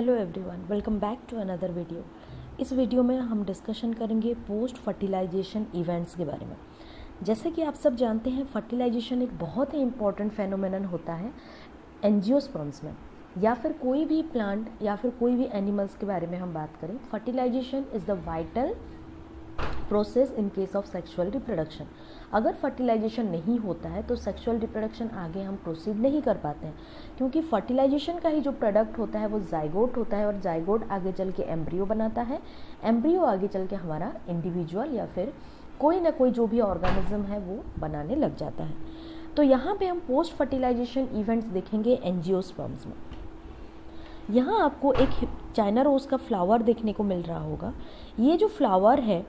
Hello everyone, welcome back to another video. इस video में हम डिस्कशन करेंगे पोस्ट फर्टिलाइजेशन इवेंट्स के बारे में। जैसे कि आप सब जानते हैं, फर्टिलाइजेशन एक बहुत ही इम्पॉर्टेंट फेनोमेनन होता है एंजियोस्पर्म्स में, या फिर कोई भी प्लांट या फिर कोई भी एनिमल्स के बारे में हम बात करें। Fertilisation is the vital process in case of sexual reproduction. अगर फर्टिलाइजेशन नहीं होता है तो सेक्सुअल रिप्रोडक्शन आगे हम प्रोसीड नहीं कर पाते हैं, क्योंकि फर्टिलाइजेशन का ही जो प्रोडक्ट होता है वो जाइगोट होता है, और जाइगोट आगे चल के एम्ब्रियो बनाता है, एम्ब्रियो आगे चल के हमारा इंडिविजुअल या फिर कोई ना कोई जो भी ऑर्गेनिज्म है वो बनाने लग जाता है। तो यहाँ पे हम पोस्ट फर्टिलाइजेशन इवेंट्स देखेंगे एंजियोस्पर्म्स में। यहाँ आपको एक चाइना रोज का फ्लावर देखने को मिल रहा होगा। ये जो फ्लावर है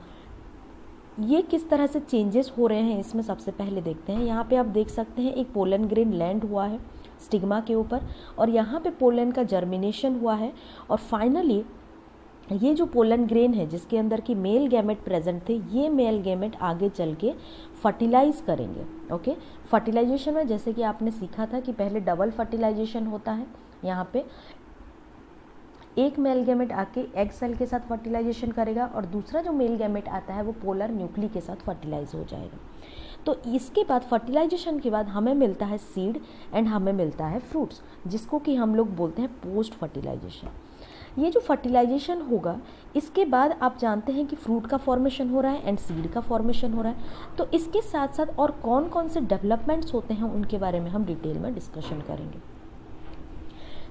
ये किस तरह से चेंजेस हो रहे हैं इसमें सबसे पहले देखते हैं। यहाँ पे आप देख सकते हैं एक पोलन ग्रेन लैंड हुआ है स्टिग्मा के ऊपर, और यहाँ पे पोलन का जर्मिनेशन हुआ है, और फाइनली ये जो पोलन ग्रेन है जिसके अंदर की मेल गैमेट प्रेजेंट थे, ये मेल गैमेट आगे चल के फर्टिलाइज करेंगे। ओके, फर्टिलाइजेशन में जैसे कि आपने सीखा था कि पहले डबल फर्टिलाइजेशन होता है। यहाँ पे एक मेल गैमेट आके एग सेल के साथ फर्टिलाइजेशन करेगा, और दूसरा जो मेल गैमेट आता है वो पोलर न्यूक्ली के साथ फर्टिलाइज हो जाएगा। तो इसके बाद फर्टिलाइजेशन के बाद हमें मिलता है सीड एंड हमें मिलता है फ्रूट्स, जिसको कि हम लोग बोलते हैं पोस्ट फर्टिलाइजेशन। ये जो फर्टिलाइजेशन होगा इसके बाद आप जानते हैं कि फ्रूट का फॉर्मेशन हो रहा है एंड सीड का फॉर्मेशन हो रहा है। तो इसके साथ साथ और कौन कौन से डेवलपमेंट्स होते हैं उनके बारे में हम डिटेल में डिस्कशन करेंगे।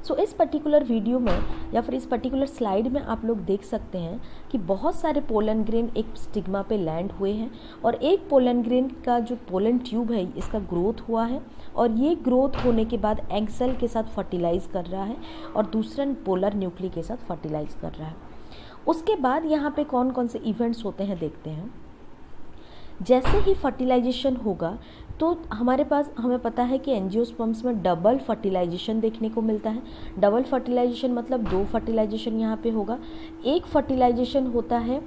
सो इस पर्टिकुलर वीडियो में या फिर इस पर्टिकुलर स्लाइड में आप लोग देख सकते हैं कि बहुत सारे पोलन ग्रेन एक स्टिग्मा पे लैंड हुए हैं, और एक पोलन ग्रेन का जो पोलन ट्यूब है इसका ग्रोथ हुआ है, और ये ग्रोथ होने के बाद एग सेल के साथ फर्टिलाइज कर रहा है और दूसरा पोलर न्यूक्ली के साथ फर्टिलाइज कर रहा है। उसके बाद यहाँ पे कौन कौन से इवेंट्स होते हैं देखते हैं। जैसे ही फर्टिलाइजेशन होगा तो हमारे पास हमें पता है कि एंजियोस्पर्म्स में डबल फर्टिलाइजेशन देखने को मिलता है। डबल फर्टिलाइजेशन मतलब दो फर्टिलाइजेशन यहाँ पे होगा। एक फर्टिलाइजेशन होता है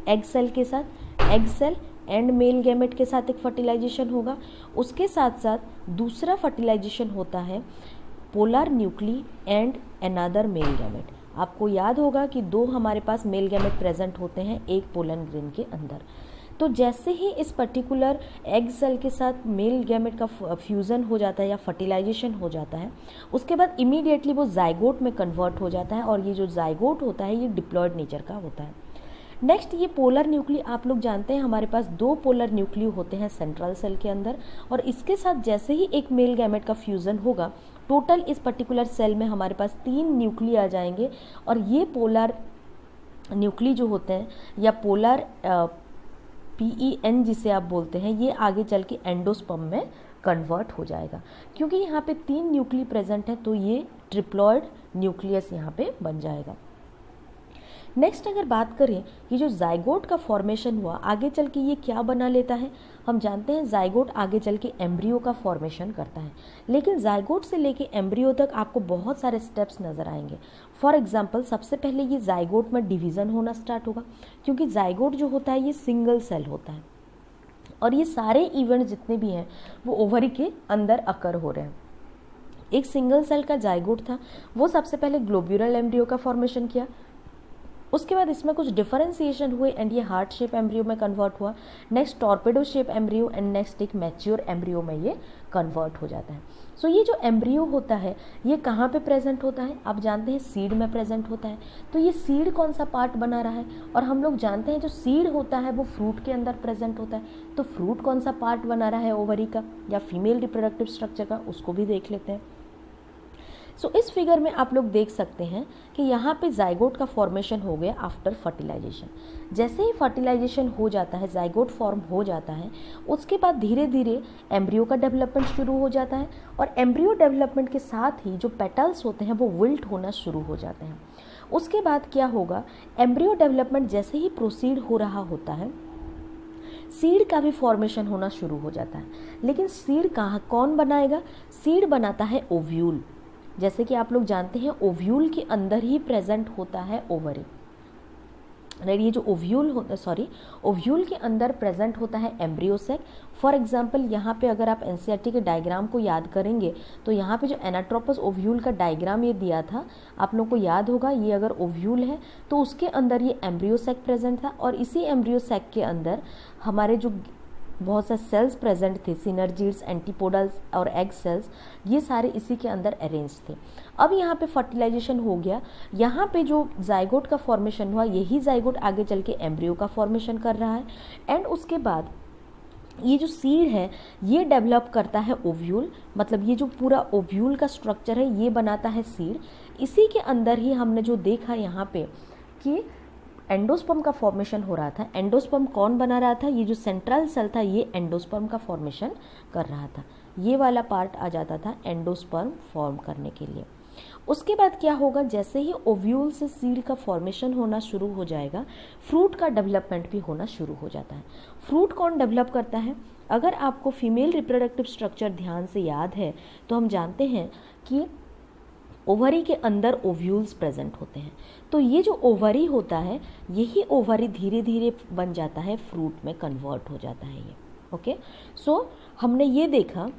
एग सेल के साथ, egg cell and male gamete के साथ एक फर्टिलाइजेशन होगा। उसके साथ साथ दूसरा फर्टिलाइजेशन होता है polar nuclei and another male gamete. आपको याद होगा कि दो हमारे पास मेल गैमेट प्रेजेंट होते हैं एक पोलन ग्रेन के अंदर। तो जैसे ही इस पर्टिकुलर एग सेल के साथ मेल गैमेट का फ्यूज़न हो जाता है या फर्टिलाइजेशन हो जाता है, उसके बाद इमीडिएटली वो जाइगोट में कन्वर्ट हो जाता है, और ये जो जाइगोट होता है ये डिप्लॉयड नेचर का होता है। नेक्स्ट ये पोलर न्यूक्ली, आप लोग जानते हैं हमारे पास दो पोलर न्यूक्ली होते हैं सेंट्रल सेल के अंदर, और इसके साथ जैसे ही एक मेल गैमेट का फ्यूज़न होगा टोटल इस पर्टिकुलर सेल में हमारे पास 3 न्यूक्ली आ जाएंगे, और ये पोलर न्यूक्ली जो होते हैं या पोलर PEN जिसे आप बोलते हैं, ये आगे चल के एंडोस्पर्म में कन्वर्ट हो जाएगा। क्योंकि यहाँ पे 3 न्यूक्ली प्रेजेंट है तो ये ट्रिप्लॉयड न्यूक्लियस यहाँ पे बन जाएगा। नेक्स्ट अगर बात करें कि जो जाइगोट का फॉर्मेशन हुआ आगे चल के ये क्या बना लेता है, हम जानते हैं जाइगोट आगे चल के एम्ब्रियो का फॉर्मेशन करता है, लेकिन जाइगोट से लेके एम्ब्रियो तक आपको बहुत सारे स्टेप्स नज़र आएंगे। फॉर एग्जांपल सबसे पहले ये जाइगोट में डिवीज़न होना स्टार्ट होगा, क्योंकि जाइगोट जो होता है ये सिंगल सेल होता है, और ये सारे इवेंट जितने भी हैं वो ओवरी के अंदर अकर हो रहे हैं। एक सिंगल सेल का जाइगोट था, वो सबसे पहले ग्लोब्यूलर एम्ब्रियो का फॉर्मेशन किया, उसके बाद इसमें कुछ डिफरेंशिएशन हुए एंड ये हार्ट शेप एम्ब्रियो में कन्वर्ट हुआ। Next torpedo shape embryo and next एक मैच्योर एम्ब्रियो में ये कन्वर्ट हो जाता है। सो ये जो एम्ब्रियो होता है ये कहाँ पे प्रेजेंट होता है, आप जानते हैं सीड में प्रेजेंट होता है। तो ये सीड कौन सा पार्ट बना रहा है, और हम लोग जानते हैं जो सीड होता है वो फ्रूट के अंदर प्रेजेंट होता है। तो फ्रूट कौन सा पार्ट बना रहा है ओवरी का या फीमेल रिप्रोडक्टिव स्ट्रक्चर का, उसको भी देख लेते हैं। सो इस फिगर में आप लोग देख सकते हैं कि यहाँ पे जाइगोट का फॉर्मेशन हो गया आफ्टर फर्टिलाइजेशन। जैसे ही फर्टिलाइजेशन हो जाता है, जाइगोट फॉर्म हो जाता है, उसके बाद धीरे धीरे एम्ब्रियो का डेवलपमेंट शुरू हो जाता है, और एम्ब्रियो डेवलपमेंट के साथ ही जो पेटल्स होते हैं वो विल्ट होना शुरू हो जाते हैं। उसके बाद क्या होगा, एम्ब्रियो डेवलपमेंट जैसे ही प्रोसीड हो रहा होता है सीड का भी फॉर्मेशन होना शुरू हो जाता है। लेकिन सीड कहाँ कौन बनाएगा, सीड बनाता है ओव्यूल। जैसे कि आप लोग जानते हैं ओव्यूल के अंदर ही प्रेजेंट होता है ओवरी। ये जो ओव्यूल होता है, ओव्यूल के अंदर प्रेजेंट होता है एम्ब्रियो सैक। फॉर एग्जांपल यहाँ पे अगर आप एनसीईआरटी के डायग्राम को याद करेंगे तो यहाँ पे जो एनाट्रोपस ओव्यूल का डायग्राम ये दिया था, आप लोग को याद होगा, ये अगर ओव्यूल है तो उसके अंदर ये एम्ब्रियो सैक प्रेजेंट था, और इसी एम्ब्रियो सैक के अंदर हमारे जो बहुत सारे सेल्स प्रेजेंट थे, सिनर्जिड्स, एंटीपोडल्स और एग सेल्स, ये सारे इसी के अंदर अरेंज थे। अब यहाँ पे फर्टिलाइजेशन हो गया, यहाँ पे जो जाइगोट का फॉर्मेशन हुआ, यही जाइगोट आगे चल के एम्ब्रियो का फॉर्मेशन कर रहा है, एंड उसके बाद ये जो सीड है ये डेवलप करता है ओव्यूल, मतलब ये जो पूरा ओव्यूल का स्ट्रक्चर है ये बनाता है सीड। इसी के अंदर ही हमने जो देखा यहाँ पे कि एंडोस्पर्म का फॉर्मेशन हो रहा था। एंडोस्पर्म कौन बना रहा था? ये जो सेंट्रल सेल था ये एंडोस्पर्म का फॉर्मेशन कर रहा था। ये वाला पार्ट आ जाता था एंडोस्पर्म फॉर्म करने के लिए। उसके बाद क्या होगा, जैसे ही ओव्यूल से सीड का फॉर्मेशन होना शुरू हो जाएगा, फ्रूट का डेवलपमेंट भी होना शुरू हो जाता है। फ्रूट कौन डेवलप करता है? अगर आपको फीमेल रिप्रोडक्टिव स्ट्रक्चर ध्यान से याद है तो हम जानते हैं कि ओवरी के अंदर ओव्यूल्स प्रेजेंट होते हैं। तो ये जो ओवरी होता है, यही ओवरी धीरे धीरे बन जाता है, फ्रूट में कन्वर्ट हो जाता है ये। ओके, सो हमने ये देखा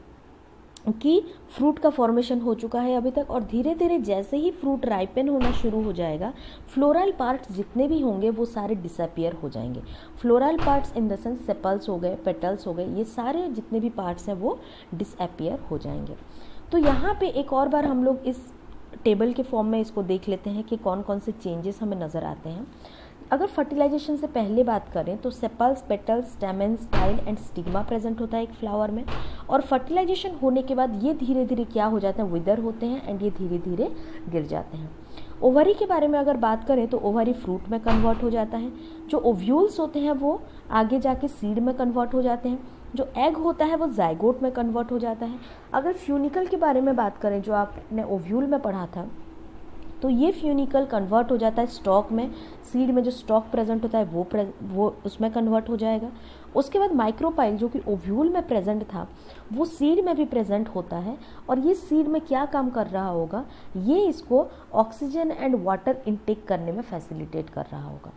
कि फ्रूट का फॉर्मेशन हो चुका है अभी तक, और धीरे धीरे जैसे ही फ्रूट राइपन होना शुरू हो जाएगा, फ्लोरल पार्ट्स जितने भी होंगे वो सारे डिसअपियर हो जाएंगे। Floral parts in the sense sepals हो गए, पेटल्स हो गए, ये सारे जितने भी पार्ट्स हैं वो डिसअपियर हो जाएंगे। तो यहाँ पे एक और बार हम लोग इस टेबल के फॉर्म में इसको देख लेते हैं कि कौन कौन से चेंजेस हमें नज़र आते हैं। अगर फर्टिलाइजेशन से पहले बात करें तो sepals, petals, stamen, style and stigma present होता है एक फ्लावर में, और फर्टिलाइजेशन होने के बाद ये धीरे धीरे क्या हो जाते हैं, विदर होते हैं एंड ये धीरे धीरे गिर जाते हैं। ओवरी के बारे में अगर बात करें तो ओवरी फ्रूट में कन्वर्ट हो जाता है, जो ओव्यूल्स होते हैं वो आगे जाके सीड में कन्वर्ट हो जाते हैं, जो एग होता है वो जाइगोट में कन्वर्ट हो जाता है। अगर फ्यूनिकल के बारे में बात करें, जो आपने ओव्यूल में पढ़ा था, तो ये फ्यूनिकल कन्वर्ट हो जाता है स्टॉक में, सीड में जो स्टॉक प्रेजेंट होता है वो उसमें कन्वर्ट हो जाएगा। उसके बाद माइक्रोपाइल जो कि ओव्यूल में प्रेजेंट था वो सीड में भी प्रेजेंट होता है, और ये सीड में क्या काम कर रहा होगा, ये इसको ऑक्सीजन एंड वाटर इनटेक करने में फैसिलिटेट कर रहा होगा।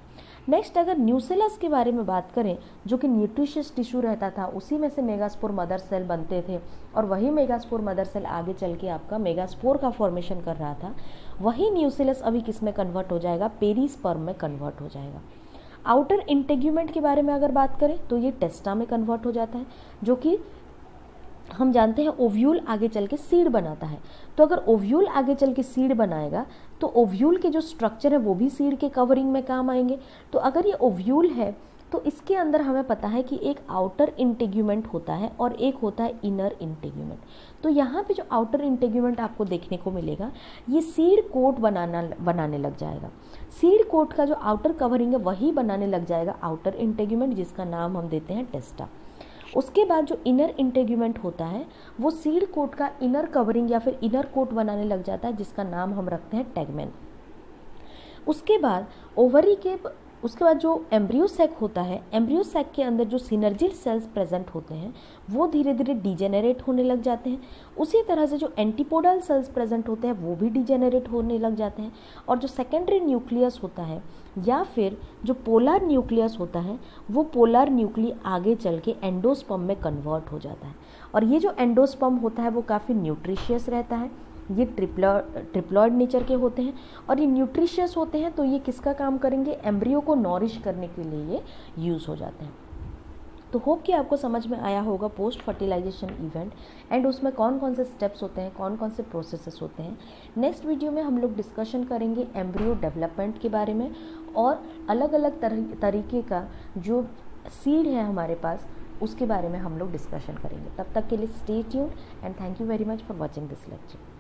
नेक्स्ट अगर न्यूसेलस के बारे में बात करें, जो कि न्यूट्रिशियस टिश्यू रहता था, उसी में से मेगास्पोर मदर सेल बनते थे, और वही मेगास्पोर मदर सेल आगे चल के आपका मेगास्पोर का फॉर्मेशन कर रहा था। वही न्यूसेलस अभी किस में कन्वर्ट हो जाएगा, पेरिस्पर्म में कन्वर्ट हो जाएगा। आउटर इंटेग्यूमेंट के बारे में अगर बात करें तो ये टेस्टा में कन्वर्ट हो जाता है, जो कि हम जानते हैं ओव्यूल आगे चल के सीड बनाता है। तो अगर ओव्यूल आगे चल के सीड बनाएगा तो ओव्यूल के जो स्ट्रक्चर है वो भी सीड के कवरिंग में काम आएंगे। तो अगर ये ओव्यूल है तो इसके अंदर हमें पता है कि एक आउटर इंटेग्यूमेंट होता है और एक होता है इनर इंटेग्यूमेंट। तो यहाँ पे जो आउटर इंटेग्यूमेंट आपको देखने को मिलेगा, ये सीड कोट बनाने लग जाएगा। सीड कोट का जो आउटर कवरिंग है वही बनाने लग जाएगा आउटर इंटेग्यूमेंट, जिसका नाम हम देते हैं टेस्टा। उसके बाद जो इनर इंटेग्यूमेंट होता है वो सीड कोट का इनर कवरिंग या फिर इनर कोट बनाने लग जाता है, जिसका नाम हम रखते हैं टेगमेन। उसके बाद उसके बाद जो एम्ब्रियो सैक होता है, एम्ब्रियो सैक के अंदर जो सिनर्जिड सेल्स प्रेजेंट होते हैं वो धीरे धीरे डिजेनरेट होने लग जाते हैं। उसी तरह से जो एंटीपोडल सेल्स प्रेजेंट होते हैं वो भी डिजेनरेट होने लग जाते हैं, और जो सेकेंडरी न्यूक्लियस होता है या फिर जो पोलर न्यूक्लियस होता है वो पोलर न्यूक्ली आगे चल के एंडोस्पर्म में कन्वर्ट हो जाता है। और ये जो एंडोस्पर्म होता है वो काफ़ी न्यूट्रिशियस रहता है, ये ट्रिप्लॉइड नेचर के होते हैं, और ये न्यूट्रिशियस होते हैं। तो ये किसका काम करेंगे, एम्ब्रियो को नॉरिश करने के लिए ये यूज़ हो जाते हैं। तो होप कि आपको समझ में आया होगा पोस्ट फर्टिलाइजेशन इवेंट एंड उसमें कौन कौन से स्टेप्स होते हैं, कौन कौन से प्रोसेसेस होते हैं। नेक्स्ट वीडियो में हम लोग डिस्कशन करेंगे एम्ब्रियो डेवलपमेंट के बारे में, और अलग अलग तरीके का जो सीड है हमारे पास उसके बारे में हम लोग डिस्कशन करेंगे। तब तक के लिए stay tuned and thank you very much for watching this lecture.